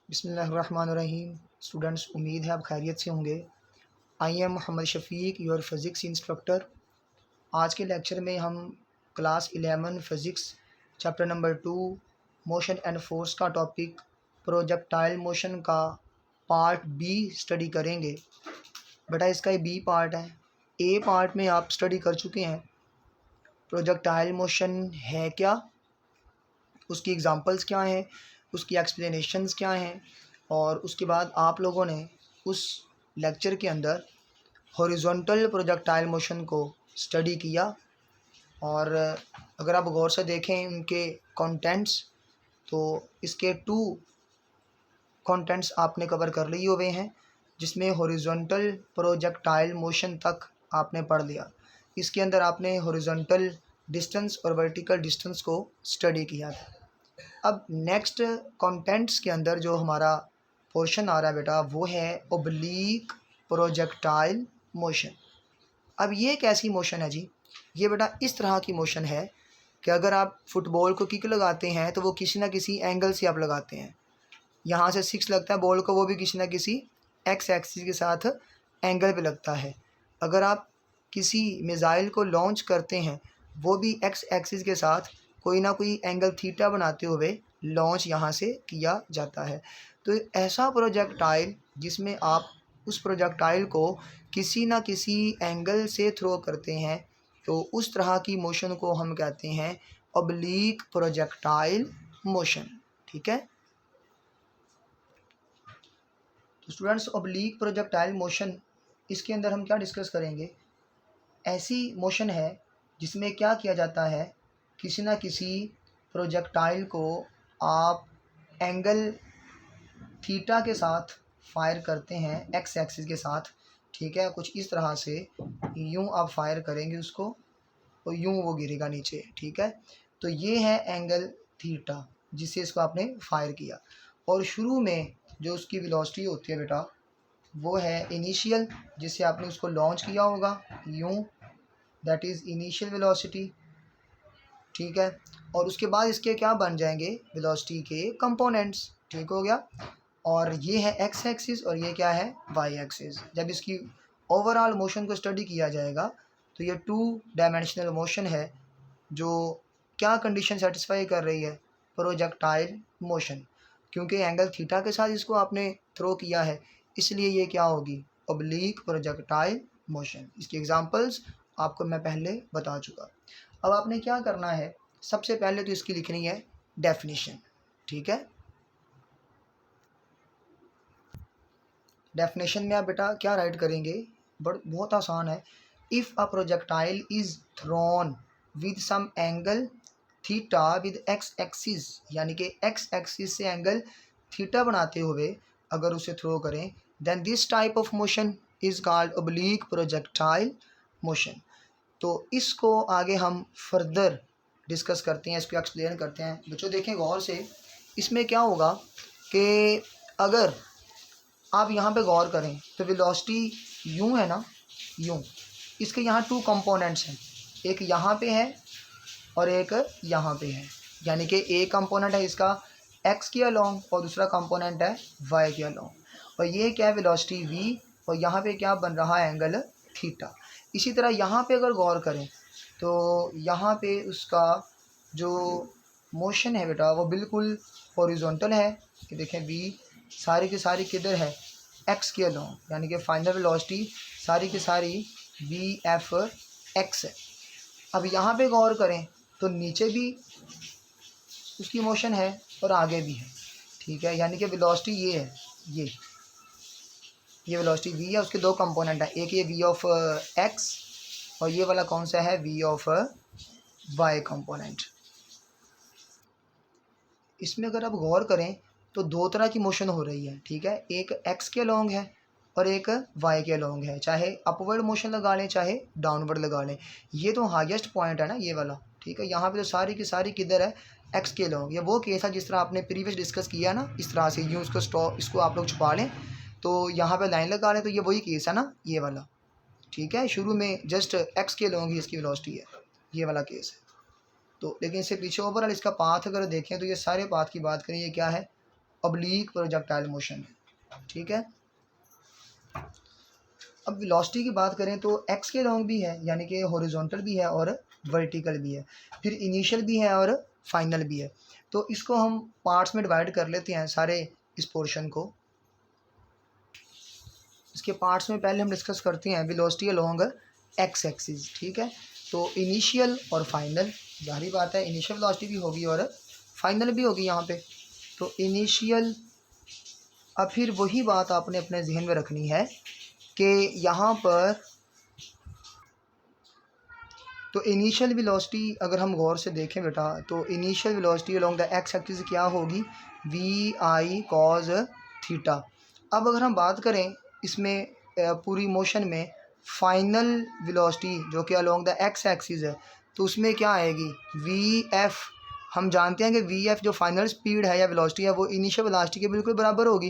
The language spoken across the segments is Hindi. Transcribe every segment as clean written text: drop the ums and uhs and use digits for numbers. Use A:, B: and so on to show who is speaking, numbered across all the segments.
A: बिस्मिल्लाहिर्रहमानिर्रहीम। स्टूडेंट्स, उम्मीद है आप खैरियत से होंगे। I am Mohammad Shafique, your physics instructor. आज के लेक्चर में हम class 11 physics chapter number 2 motion and force का टॉपिक प्रोजेक्टाइल मोशन का पार्ट बी स्टडी करेंगे। बेटा इसका बी पार्ट है। ए पार्ट में आप स्टडी कर चुके हैं प्रोजेक्टाइल मोशन है क्या, उसकी एग्ज़ाम्पल्स क्या हैं, उसकी एक्सप्लेनेशंस क्या हैं, और उसके बाद आप लोगों ने उस लेक्चर के अंदर हॉरिजॉन्टल प्रोजेक्टाइल मोशन को स्टडी किया। और अगर आप गौर से देखें उनके कंटेंट्स, तो इसके 2 कंटेंट्स आपने कवर कर लिए हुए हैं, जिसमें हॉरिजॉन्टल प्रोजेक्टाइल मोशन तक आपने पढ़ लिया। इसके अंदर आपने हॉरिजॉन्टल डिस्टेंस और वर्टिकल डिस्टेंस को स्टडी किया था। अब नेक्स्ट कंटेंट्स के अंदर जो हमारा पोर्शन आ रहा है बेटा, वो है ओब्लीक प्रोजेक्टाइल मोशन। अब ये एक ऐसी मोशन है जी, ये बेटा इस तरह की मोशन है कि अगर आप फुटबॉल को किक लगाते हैं तो वो किसी ना किसी एंगल से आप लगाते हैं। यहाँ से 6 लगता है बॉल को, वो भी किसी ना किसी एक्स एक्सिस के साथ एंगल पे लगता है। अगर आप किसी मिसाइल को लॉन्च करते हैं, वो भी एक्स एक्सिस के साथ कोई ना कोई एंगल थीटा बनाते हुए लॉन्च यहाँ से किया जाता है। तो ऐसा प्रोजेक्टाइल जिसमें आप उस प्रोजेक्टाइल को किसी ना किसी एंगल से थ्रो करते हैं, तो उस तरह की मोशन को हम कहते हैं ऑब्लीक प्रोजेक्टाइल मोशन। ठीक है, तो स्टूडेंट्स ऑब्लीक प्रोजेक्टाइल मोशन, इसके अंदर हम क्या डिस्कस करेंगे। ऐसी मोशन है जिसमें क्या किया जाता है, किसी ना किसी प्रोजेक्टाइल को आप एंगल थीटा के साथ फायर करते हैं, एक्स एक्सिस के साथ। ठीक है, कुछ इस तरह से यूं आप फायर करेंगे उसको, और यूं वो गिरेगा नीचे। ठीक है, तो ये है एंगल थीटा जिससे इसको आपने फायर किया। और शुरू में जो उसकी वेलोसिटी होती है बेटा, वो है इनिशियल, जिससे आपने उसको लॉन्च किया होगा यूं, दैट इज़ इनिशियल वेलोसिटी। ठीक है, और उसके बाद इसके क्या बन जाएंगे, वेलोसिटी के कंपोनेंट्स। ठीक हो गया, और ये है एक्स एक्सिस और ये क्या है, वाई एक्सिस। जब इसकी ओवरऑल मोशन को स्टडी किया जाएगा तो ये 2 डायमेंशनल मोशन है, जो क्या कंडीशन सेटिस्फाई कर रही है, प्रोजेक्टाइल मोशन। क्योंकि एंगल थीटा के साथ इसको आपने थ्रो किया है, इसलिए ये क्या होगी, ऑब्लीक प्रोजेक्टाइल मोशन। इसकी एग्जांपल्स आपको मैं पहले बता चुका। अब आपने क्या करना है, सबसे पहले तो इसकी लिखनी है डेफिनेशन। ठीक है, डेफिनेशन में आप बेटा क्या राइट करेंगे, बहुत आसान है। If a projectile is thrown with some angle theta with X axis, यानी कि एक्स एक्सिस से एंगल थीटा बनाते हुए अगर उसे थ्रो करें, then this type of motion is called oblique projectile motion. तो इसको आगे हम फर्दर डिस्कस करते हैं, इसको एक्सप्लेन करते हैं। बच्चों देखें गौर से, इसमें क्या होगा कि अगर आप यहाँ पे गौर करें तो वेलोसिटी यूं है ना, यूं, इसके यहाँ 2 कंपोनेंट्स हैं, एक यहाँ पे है और एक यहाँ पे है। यानी कि एक कंपोनेंट है इसका एक्स के अलोंग और दूसरा कंपोनेंट है वाई के अलोंग। और ये क्या है, वेलोसिटी v, और यहाँ पे क्या बन रहा है, एंगल थीटा। इसी तरह यहाँ पे अगर गौर करें तो यहाँ पे उसका जो मोशन है बेटा, वो बिल्कुल हॉरिजॉन्टल है। कि देखें v सारी की सारी किधर है, एक्स के अलोंग, यानी कि फाइनल वेलोसिटी सारी की सारी वी एफ एक्स है। अब यहाँ पे गौर करें तो नीचे भी उसकी मोशन है और आगे भी है। ठीक है, यानी कि वेलोसिटी ये है, ये वेलोसिटी वी है, उसके 2 कंपोनेंट है, एक ये वी ऑफ एक्स और ये वाला कौन सा है, वी ऑफ वाई कंपोनेंट। इसमें अगर आप गौर करें तो 2 तरह की मोशन हो रही है। ठीक है, एक एक्स के अलोंग है और एक वाई के अलोंग है। चाहे अपवर्ड मोशन लगा लें चाहे डाउनवर्ड लगा लें, ये तो हाईएस्ट पॉइंट है ना ये वाला। ठीक है, यहाँ पे तो सारी की सारी किधर है, एक्स के अलोंग। ये वो केस है जिस तरह आपने प्रीवियस डिस्कस किया ना, इस तरह से यूँ इसको आप लोग छुपा लें तो यहाँ पर लाइन लगा लें, तो ये वही केस है ना, ये वाला। ठीक है, शुरू में जस्ट एक्स के अलोंग ही इसकी वेलोसिटी है, ये वाला केस है। तो लेकिन इससे पीछे ओवरऑल इसका पाथ अगर देखें तो ये सारे पाथ की बात करें, ये क्या है, ऑब्लिक प्रोजेक्टाइल मोशन है, ठीक है। अब वेलोसिटी की बात करें तो एक्स के लॉन्ग भी है, यानी कि हॉरिजॉन्टल भी है और वर्टिकल भी है, फिर इनिशियल भी है और फाइनल भी है। तो इसको हम पार्ट्स में डिवाइड कर लेते हैं सारे इस पोर्शन को। इसके पार्ट्स में पहले हम डिस्कस करते हैं वेलोसिटी अलोंग एक्स एक्सिस, ठीक है। तो इनिशियल और फाइनल, जाहिर बात है इनिशियल वेलोसिटी भी होगी और फाइनल भी होगी यहाँ पे। तो इनिशियल, अब फिर वही बात आपने अपने जहन में रखनी है कि यहाँ पर तो इनिशियल वेलोसिटी अगर हम गौर से देखें बेटा, तो initial velocity along the x axis क्या होगी, वी आई कॉज थीटा। अब अगर हम बात करें इसमें पूरी मोशन में फाइनल वेलोसिटी जो कि अलोंग द एक्स एक्सिस है, तो उसमें क्या आएगी, वी एफ। हम जानते हैं कि वी एफ जो फाइनल स्पीड है या वेलोसिटी है वो इनिशियल वेलोसिटी के बिल्कुल बराबर होगी।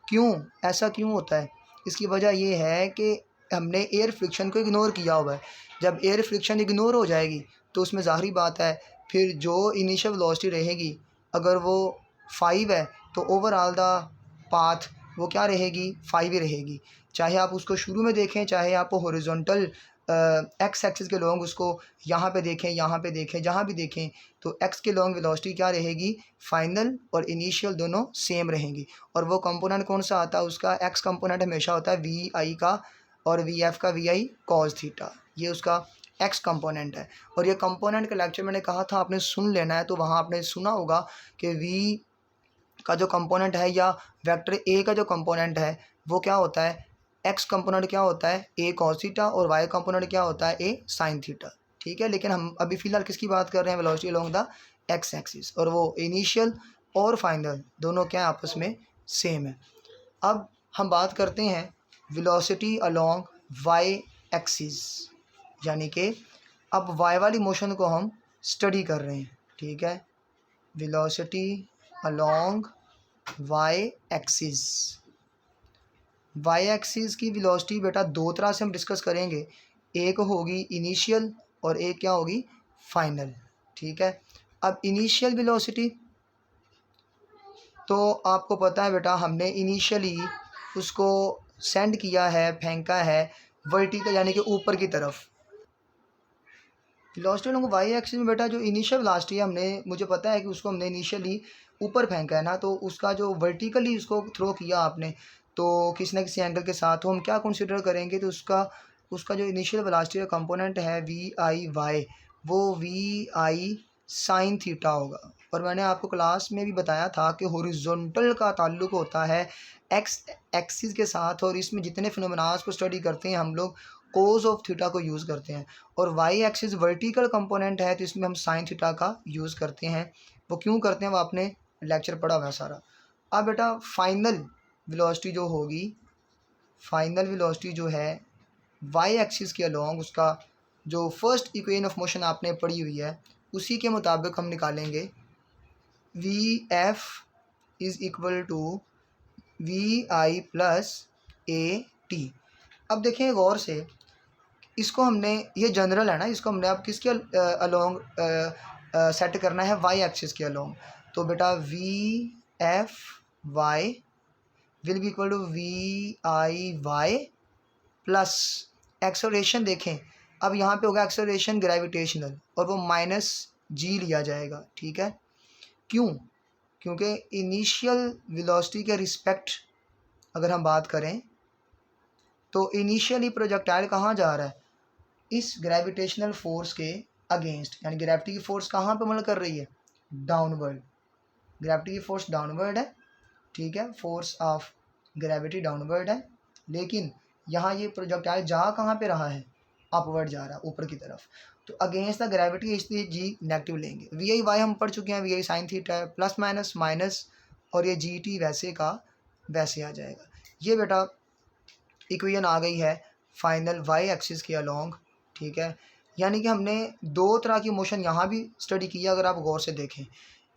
A: क्यों, ऐसा क्यों होता है? इसकी वजह ये है कि हमने एयर फ्रिक्शन को इग्नोर किया हुआ है। जब एयर फ्रिक्शन इग्नोर हो जाएगी तो उसमें ज़ाहिरी बात है फिर जो इनिशियल वेलोसिटी रहेगी, अगर वो 5 है तो ओवरऑल द पाथ वो क्या रहेगी, 5 ही रहेगी। चाहे आप उसको शुरू में देखें, चाहे आप हॉरिजॉन्टल एक्स एक्सिस के लॉन्ग उसको यहाँ पे देखें, यहाँ पे देखें, जहाँ भी देखें, तो एक्स के लॉन्ग वेलोसिटी क्या रहेगी, फाइनल और इनिशियल दोनों सेम रहेंगी। और वो कंपोनेंट कौन सा आता है उसका, एक्स कंपोनेंट हमेशा होता है वी आई का और वी एफ का वी आई कॉस थीटा, ये उसका एक्स कंपोनेंट है। और ये कंपोनेंट का लेक्चर मैंने कहा था आपने सुन लेना है, तो वहाँ आपने सुना होगा कि वी का जो कंपोनेंट है या वेक्टर ए का जो कंपोनेंट है वो क्या होता है, एक्स कंपोनेंट क्या होता है ए कॉस थीटा और वाई कंपोनेंट क्या होता है ए साइन थीटा, ठीक है। लेकिन हम अभी फ़िलहाल किसकी बात कर रहे हैं, velocity along the x axis, और वो इनिशियल और फाइनल दोनों क्या आपस में सेम है। अब हम बात करते हैं वेलोसिटी अलोंग वाई एक्सिस, यानी कि अब वाई वाली मोशन को हम स्टडी कर रहे हैं, ठीक है। Velocity along Y axis, Y axis की वेलोसिटी बेटा दो तरह से हम डिस्कस करेंगे, एक होगी इनिशियल और एक क्या होगी, फाइनल, ठीक है। अब इनिशियल वेलोसिटी तो आपको पता है बेटा, हमने इनिशियली उसको सेंड किया है, फेंका है वर्टिकल यानी कि ऊपर की तरफ। वेलोसिटी अलोंग वाई एक्सिस में बेटा जो इनिशियल वेलोसिटी है हमने, मुझे पता है कि उसको हमने इनिशियली ऊपर फेंका है ना, तो उसका जो वर्टिकली उसको थ्रो किया आपने तो किसी न किसी एंगल के साथ, तो हम क्या कंसीडर करेंगे, तो उसका जो इनिशियल वेलोसिटी का कंपोनेंट है वी आई वाई, वो वी आई साइन थीटा होगा। और मैंने आपको क्लास में भी बताया था कि हॉरिजॉन्टल का ताल्लुक होता है एक्स एक्सिस के साथ, और इसमें जितने फिनोमेनास को स्टडी करते हैं हम लोग कोस ऑफ थीटा को यूज़ करते हैं। और वाई एक्सिस वर्टिकल कंपोनेंट है तो इसमें हम साइन थीटा का यूज़ करते हैं। वो क्यों करते हैं वो आपने लेक्चर पढ़ा हुआ है सारा। अब बेटा फाइनल वेलोसिटी जो होगी, फाइनल वेलोसिटी जो है वाई एक्सिस के अलोंग, उसका जो फर्स्ट इक्वेशन ऑफ मोशन आपने पढ़ी हुई है उसी के मुताबिक हम निकालेंगे, V F is equal to V I plus A T. अब देखें गौर से, इसको हमने, ये जनरल है ना, इसको हमने अब किसके अलोंग सेट करना है, वाई एक्सिस के अलोंग। तो बेटा V F Y will be equal to V I Y plus acceleration. देखें अब यहाँ पे होगा एक्सेलरेशन ग्रेविटेशनल और वो माइनस जी लिया जाएगा, ठीक है। क्यों, क्योंकि इनिशियल वेलोसिटी के रिस्पेक्ट अगर हम बात करें तो इनिशियली प्रोजेक्टाइल कहाँ जा रहा है, इस ग्रेविटेशनल फोर्स के अगेंस्ट, यानी ग्रेविटी की फोर्स कहाँ पे अमल कर रही है, डाउनवर्ड। ग्रेविटी की फोर्स डाउनवर्ड है, ठीक है, फोर्स ऑफ ग्रेविटी डाउनवर्ड है। लेकिन यहाँ ये प्रोजेक्टाइल जा कहाँ पे रहा है, अपवर्ड जा रहा है, ऊपर की तरफ। तो अगेंस्ट द ग्रेविटी इसलिए जी नेगेटिव लेंगे। वी आई वाई हम पढ़ चुके हैं, वी आई साइन थीटा है, प्लस माइनस माइनस, और ये जी टी वैसे का वैसे आ जाएगा। ये बेटा इक्वेशन आ गई है फाइनल वाई एक्सिस के अलोंग, ठीक है। यानी कि हमने दो तरह की मोशन यहाँ भी स्टडी किया, अगर आप गौर से देखें।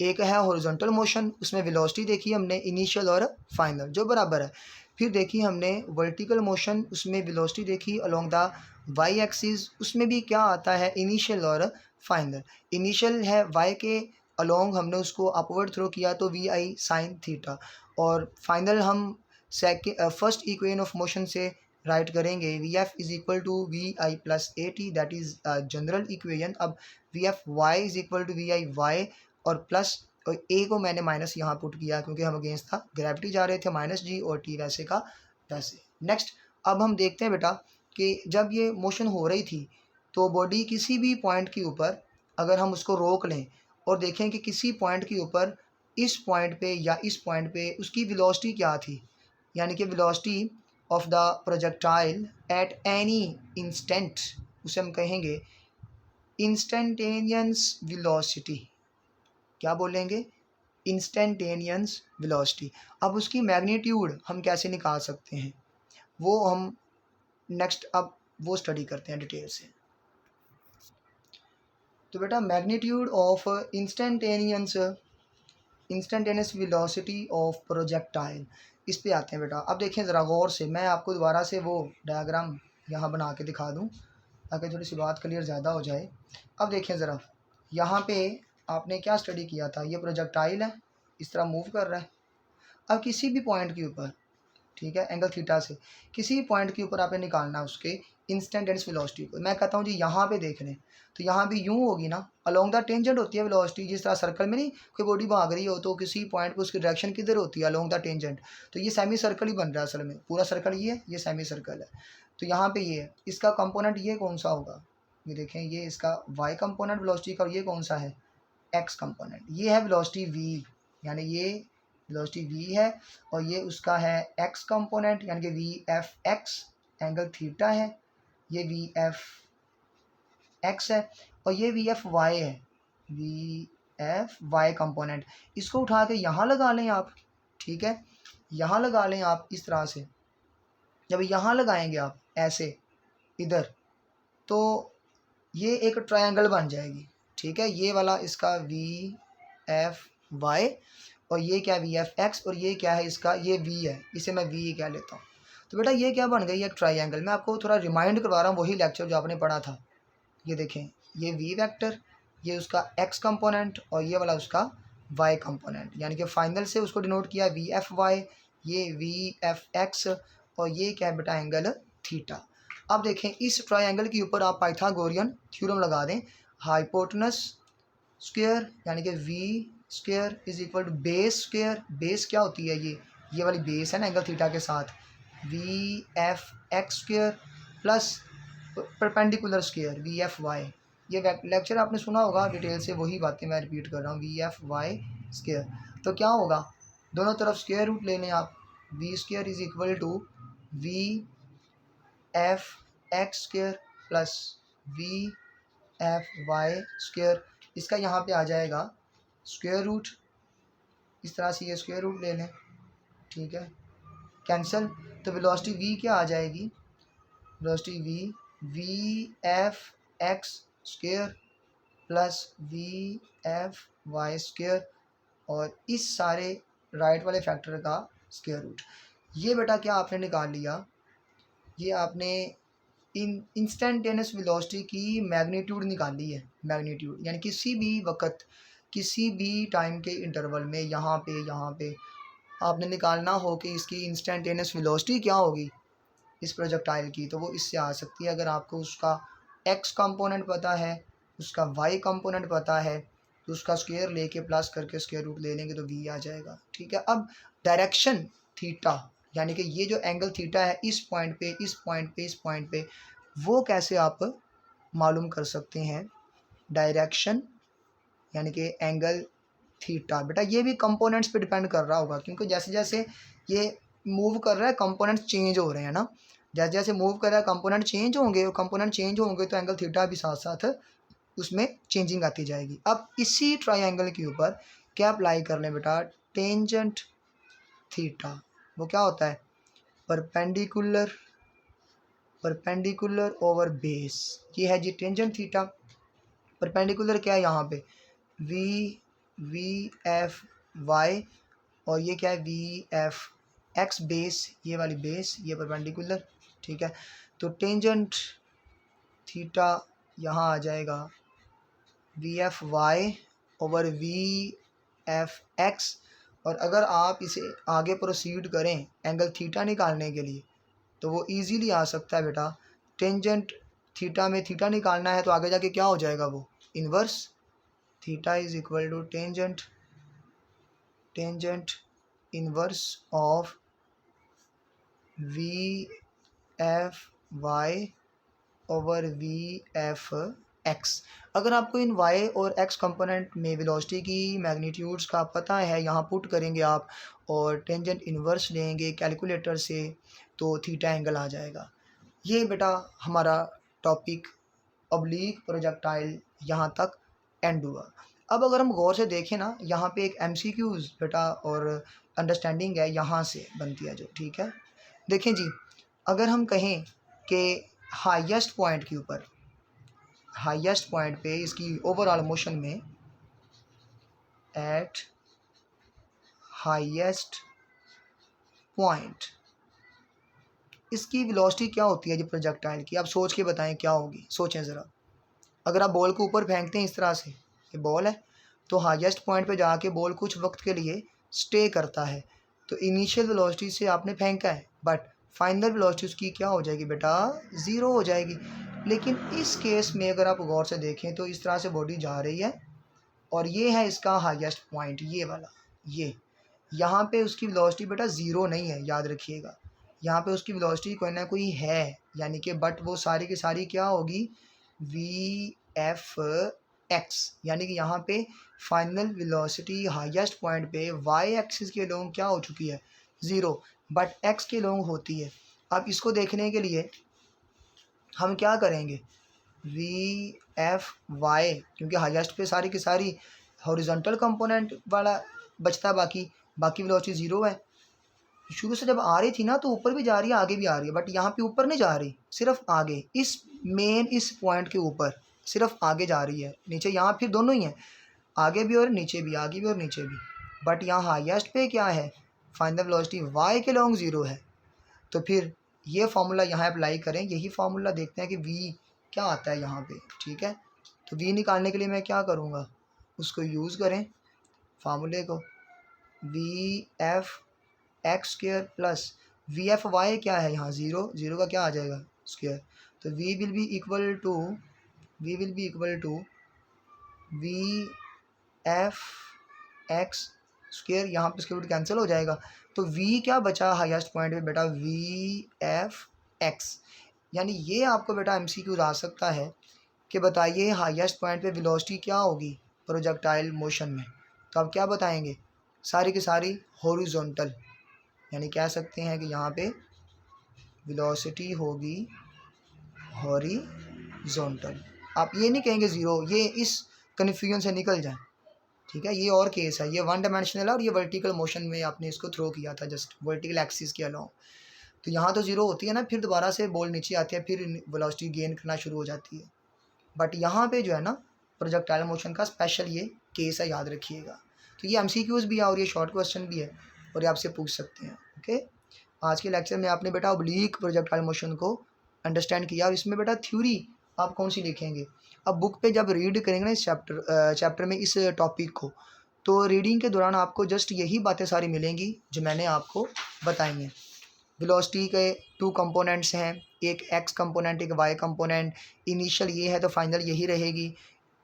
A: एक है हॉरिजॉन्टल मोशन, उसमें वेलोसिटी देखी हमने इनिशियल और फाइनल जो बराबर है। फिर देखी हमने वर्टिकल मोशन, उसमें वेलोसिटी देखी अलोंग द वाई एक्सिस, उसमें भी क्या आता है इनिशियल और फाइनल। इनिशियल है वाई के अलोंग हमने उसको अपवर्ड थ्रो किया तो वी आई साइन थीटा, और फाइनल हम फर्स्ट इक्वेशन ऑफ मोशन से राइट करेंगे V F is equal to V I plus A T, that is general equation. अब V F Y is equal to V I Y और प्लस, और ए को मैंने माइनस यहाँ पुट किया क्योंकि हम अगेंस्ट था, ग्रेविटी जा रहे थे माइनस जी, और टी वैसे का वैसे। नेक्स्ट अब हम देखते हैं बेटा कि जब ये मोशन हो रही थी तो बॉडी किसी भी पॉइंट के ऊपर अगर हम उसको रोक लें और देखें कि किसी पॉइंट के ऊपर इस पॉइंट पे या इस पॉइंट पे उसकी वेलोसिटी क्या थी, यानी कि velocity of the projectile at any instant, उसे हम कहेंगे इंस्टेंटेनियस वेलोसिटी। क्या बोलेंगे? Instantaneous velocity. अब उसकी मैग्नीट्यूड हम कैसे निकाल सकते हैं वो हम नेक्स्ट अब वो स्टडी करते हैं डिटेल से। तो बेटा magnitude of instantaneous velocity of projectile, इस पे आते हैं बेटा। अब देखें ज़रा गौर से, मैं आपको दोबारा से वो डायग्राम यहाँ बना के दिखा दूँ ताकि थोड़ी सी बात क्लियर ज़्यादा हो जाए। अब देखें ज़रा, यहाँ पे आपने क्या स्टडी किया था, ये प्रोजेक्टाइल है, इस तरह मूव कर रहा है। अब किसी भी पॉइंट के ऊपर, ठीक है, एंगल थीटा से किसी भी पॉइंट के ऊपर आपने निकालना है उसके इंस्टेंटेनियस वेलोसिटी को। मैं कहता हूँ जी यहाँ पे देख लें, तो यहाँ भी यूँ होगी ना, अलोंग द टेंजेंट होती है वेलोसिटी। जिस तरह सर्कल में नहीं कोई बॉडी भाग रही हो तो किसी पॉइंट पे उसकी डायरेक्शन किधर होती है, अलोंग द टेंजेंट। तो ये सेमी सर्कल ही बन रहा है असल में, पूरा सर्कल ये सेमी सर्कल है। तो यहाँ पे ये है, इसका कंपोनेंट ये कौन सा होगा, ये देखें, ये इसका वाई कंपोनेंट वेलोसिटी का, और ये कौन सा है, एक्स कंपोनेंट। ये है वेलोसिटी वी, यानी ये वेलोसिटी v है, और ये उसका है x कंपोनेंट यानी कि we F x, angle theta है, ये वी एफ एक्स है, और ये वी एफ वाई है, वी एफ वाई कंपोनेंट। इसको उठा के यहाँ लगा लें आप, ठीक है, यहाँ लगा लें आप इस तरह से। जब यहाँ लगाएंगे आप ऐसे इधर, तो ये एक ट्रायंगल बन जाएगी, ठीक है। ये वाला इसका वी एफ वाई, और ये क्या वी एफ एक्स, और ये क्या है इसका, ये वी है, इसे मैं वी कह लेता हूँ। तो बेटा ये क्या बन गई, एक ट्रायंगल। मैं आपको थोड़ा रिमाइंड करवा रहा हूँ वही लेक्चर जो आपने पढ़ा था। ये देखें, ये वी वेक्टर, ये उसका एक्स कंपोनेंट, और ये वाला उसका वाई कंपोनेंट, यानी कि फाइनल से उसको डिनोट किया वी एफ वाई, ये वी एफ एक्स, और ये क्या है बेटा, एंगल थीटा। अब देखें इस ट्रायंगल के ऊपर आप पाइथागोरियन थ्योरम लगा दें, हाइपोटेनस स्क्वायर यानी कि V square is equal to base square. Base क्या होती है, ये वाली बेस है ना एंगल थीटा के साथ, V F X square plus perpendicular square V F Y. ये लेक्चर आपने सुना होगा डिटेल से, वही बातें मैं रिपीट कर रहा हूँ, वी एफ वाई स्क्वायर। तो क्या होगा, दोनों तरफ स्क्वायर रूट ले लें आप, V square is equal to V F X square plus V F Y square. इसका यहाँ पे आ जाएगा स्क्वायर रूट, इस तरह से ये स्क्वायर रूट ले लें, ठीक है, कैंसिल। तो वेलोसिटी v क्या आ जाएगी, velocity V F X square plus V F Y square, और इस सारे राइट वाले फैक्टर का स्क्वायर रूट। ये बेटा क्या आपने निकाल लिया, ये आपने इंस्टेंटेनियस वेलोसिटी की मैग्नीट्यूड निकाली है। मैग्नीट्यूड यानी किसी भी वक्त किसी भी टाइम के इंटरवल में यहाँ पे आपने निकालना हो कि इसकी इंस्टेंटेनियस वेलोसिटी क्या होगी इस प्रोजेक्टाइल की, तो वो इससे आ सकती है। अगर आपको उसका एक्स कंपोनेंट पता है, उसका वाई कंपोनेंट पता है, तो उसका स्क्वायर लेके प्लस करके स्क्वायर रूट ले लेंगे तो वी आ जाएगा, ठीक है। अब डायरेक्शन थीटा यानी कि ये जो एंगल थीटा है इस पॉइंट पे इस पॉइंट पे इस पॉइंट पे, वो कैसे आप मालूम कर सकते हैं, डायरेक्शन यानी कि एंगल थीटा। बेटा ये भी कंपोनेंट्स पे डिपेंड कर रहा होगा, क्योंकि जैसे जैसे ये मूव कर रहा है कंपोनेंट्स चेंज हो रहे हैं ना, जैसे जैसे मूव कर रहा है कंपोनेंट चेंज होंगे, और कंपोनेंट चेंज होंगे तो एंगल थीटा भी साथ साथ उसमें चेंजिंग आती जाएगी। अब इसी ट्रायंगल के ऊपर क्या अप्लाई कर लें बेटा, टेंजेंट थीटा। वो क्या होता है, परपेंडिकुलर ओवर बेस, ये है जी टेंजेंट थीटा। परपेंडिकुलर क्या है यहाँ पे, वी एफ वाई, और ये क्या है वी एफ एक्स बेस, ये वाली बेस, ये परपेंडिकुलर, ठीक है। तो टेंजेंट थीटा यहाँ आ जाएगा V F Y over V F X. और अगर आप इसे आगे प्रोसीड करें एंगल थीटा निकालने के लिए तो वो इजीली आ सकता है बेटा, टेंजेंट थीटा में थीटा निकालना है तो आगे जाके क्या हो जाएगा, वो inverse theta is equal to tangent inverse of V F Y over V F X. अगर आपको इन y और x कंपोनेंट में वेलोसिटी की मैग्नीट्यूड्स का पता है, यहाँ पुट करेंगे आप और टेंजेंट इन्वर्स लेंगे कैलकुलेटर से तो थीटा एंगल आ जाएगा। ये बेटा हमारा टॉपिक ऑब्लिक प्रोजेक्टाइल यहाँ तक एंड हुआ। अब अगर हम गौर से देखें ना, यहाँ पे एक MCQs बेटा और अंडरस्टैंडिंग है यहाँ से बनती है जो, ठीक है। देखें जी, अगर हम कहें कि हाईएस्ट पॉइंट के ऊपर, हाईएस्ट पॉइंट पे इसकी ओवरऑल मोशन में एट हाईएस्ट पॉइंट इसकी वेलोसिटी क्या होती है जी प्रोजेक्टाइल की, आप सोच के बताएं क्या होगी, सोचें ज़रा। अगर आप बॉल को ऊपर फेंकते हैं इस तरह से, ये बॉल है, तो हाईएस्ट पॉइंट पे जाके बॉल कुछ वक्त के लिए स्टे करता है, तो इनिशियल वेलोसिटी से आपने फेंका है बट फाइनल वेलोसिटी उसकी क्या हो जाएगी बेटा, ज़ीरो हो जाएगी। लेकिन इस केस में अगर आप गौर से देखें तो इस तरह से बॉडी जा रही है और ये है इसका हाईएस्ट पॉइंट, ये वाला, ये यहाँ पे उसकी वेलोसिटी बेटा ज़ीरो नहीं है, याद रखिएगा। यहाँ पे उसकी वेलोसिटी कोई ना कोई है, यानी कि बट वो सारी की सारी क्या होगी, वी एफ एक्स, यानी कि यहाँ पे फाइनल वेलोसिटी हाईएस्ट पॉइंट पे वाई एक्सिस के लोग क्या हो चुकी है, ज़ीरो, बट एक्स के लोग होती है। अब इसको देखने के लिए हम क्या करेंगे, वी एफ वाई, क्योंकि हाईएस्ट पे सारी की सारी हॉरिजॉन्टल कंपोनेंट वाला बचता, बाकी वेलोसिटी ज़ीरो है। शुरू से जब आ रही थी ना तो ऊपर भी जा रही है आगे भी आ रही है, बट यहाँ पे ऊपर नहीं जा रही, सिर्फ आगे, इस पॉइंट के ऊपर सिर्फ आगे जा रही है, नीचे यहाँ फिर दोनों ही हैं, आगे भी और नीचे भी, आगे भी और नीचे भी। बट यहाँ हाईएस्ट पे क्या है, फाइनल वेलोसिटी वाई के लॉन्ग ज़ीरो है। तो फिर ये फार्मूला यहाँ अप्लाई करें, यही फार्मूला देखते हैं कि वी क्या आता है यहाँ पे, ठीक है। तो वी निकालने के लिए मैं क्या करूँगा, उसको यूज़ करें फार्मूले को, V F X square plus V F Y क्या है यहाँ, ज़ीरो, ज़ीरो का क्या आ जाएगा स्क्वायर, तो V will be equal to V F X square, यहाँ पे स्क्वायर रूट कैंसिल हो जाएगा, तो v क्या बचा हाईएस्ट पॉइंट पे बेटा, वी एफ एक्स। यानी ये आपको बेटा MCQ आ सकता है कि बताइए हाईएस्ट पॉइंट पे वेलोसिटी क्या होगी प्रोजेक्टाइल मोशन में, तो आप क्या बताएंगे, सारी की सारी हॉरिजॉन्टल, यानी कह सकते हैं कि यहाँ पे वेलोसिटी होगी हॉरिजॉन्टल। आप ये नहीं कहेंगे ज़ीरो, ये इस कन्फ्यूजन से निकल जाए, ठीक है। ये और केस है, ये वन डायमेंशनल है और ये वर्टिकल मोशन में आपने इसको थ्रो किया था जस्ट वर्टिकल एक्सिस के अलावा, तो यहाँ तो ज़ीरो होती है ना, फिर दोबारा से बॉल नीचे आती है, फिर वेलोसिटी गेन करना शुरू हो जाती है। बट यहाँ पे जो है ना प्रोजेक्टाइल मोशन का स्पेशल ये केस है, याद रखिएगा। तो ये MCQs भी है और ये शॉर्ट क्वेश्चन भी है और ये आपसे पूछ सकते हैं, ओके। आज के लेक्चर में आपने बेटा ऑब्लिक प्रोजेक्टाइल मोशन को अंडरस्टैंड किया और इसमें बेटा थ्योरी आप कौन सी लिखेंगे। अब बुक पे जब रीड करेंगे ना इस चैप्टर में इस टॉपिक को, तो रीडिंग के दौरान आपको जस्ट यही बातें सारी मिलेंगी जो मैंने आपको बताई हैं। वेलोसिटी के 2 कंपोनेंट्स हैं, एक x कंपोनेंट एक y कंपोनेंट, इनिशियल ये है तो फाइनल यही रहेगी,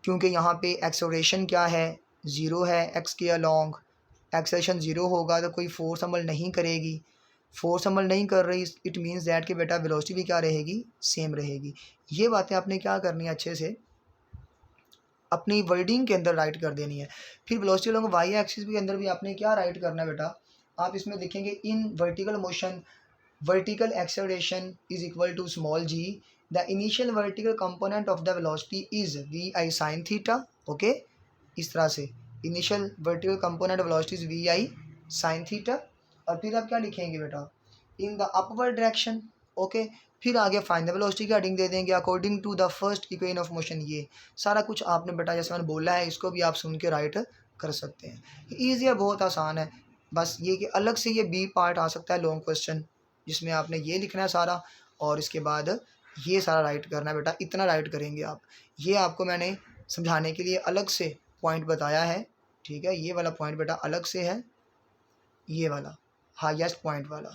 A: क्योंकि यहाँ पे एक्सेलरेशन क्या है, ज़ीरो है x के अलोंग, एक्सेलरेशन ज़ीरो होगा तो कोई फोर्स अमल नहीं करेगी, फोर्स अमल नहीं कर रही, इट मीन्स दैट कि बेटा वेलोसिटी भी क्या रहेगी, सेम रहेगी। ये बातें आपने क्या करनी है, अच्छे से अपनी वर्डिंग के अंदर राइट कर देनी है। फिर वेलोसिटी अलोंग वाई एक्सिस के अंदर भी आपने क्या राइट करना है बेटा, आप इसमें लिखेंगे in vertical motion vertical acceleration is equal to small g, the initial vertical component of the velocity is vi sin theta, okay। इस तरह से initial vertical component of velocity is vi sin theta, और फिर आप क्या लिखेंगे बेटा, in the upward direction, okay। फिर आगे फाइनल वेलोसिटी का हेडिंग दे देंगे according to the first equation of motion. ये सारा कुछ आपने बेटा जैसे मैंने बोला है, इसको भी आप सुन के राइट कर सकते हैं। ईजी है, बहुत आसान है, बस ये कि अलग से ये बी पार्ट आ सकता है लॉन्ग क्वेश्चन, जिसमें आपने ये लिखना है सारा और इसके बाद ये सारा राइट करना है बेटा, इतना राइट करेंगे आप। ये आपको मैंने समझाने के लिए अलग से पॉइंट बताया है, ठीक है। ये वाला पॉइंट बेटा अलग से है, ये वाला हाईएस्ट पॉइंट वाला।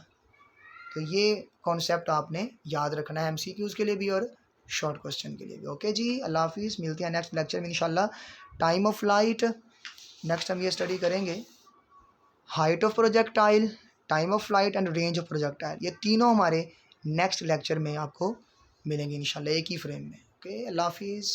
A: तो ये कॉन्सेप्ट आपने याद रखना है एमसीक्यूज़ के लिए भी और शॉर्ट क्वेश्चन के लिए भी। ओके जी, अल्लाह हाफिज़, मिलते हैं नेक्स्ट लेक्चर में इंशाल्लाह। टाइम ऑफ फ्लाइट नेक्स्ट हम ये स्टडी करेंगे, height of projectile, time of flight and range of projectile, ये तीनों हमारे नेक्स्ट लेक्चर में आपको मिलेंगे इंशाल्लाह एक ही फ्रेम में। ओके, अल्लाह हाफिज़।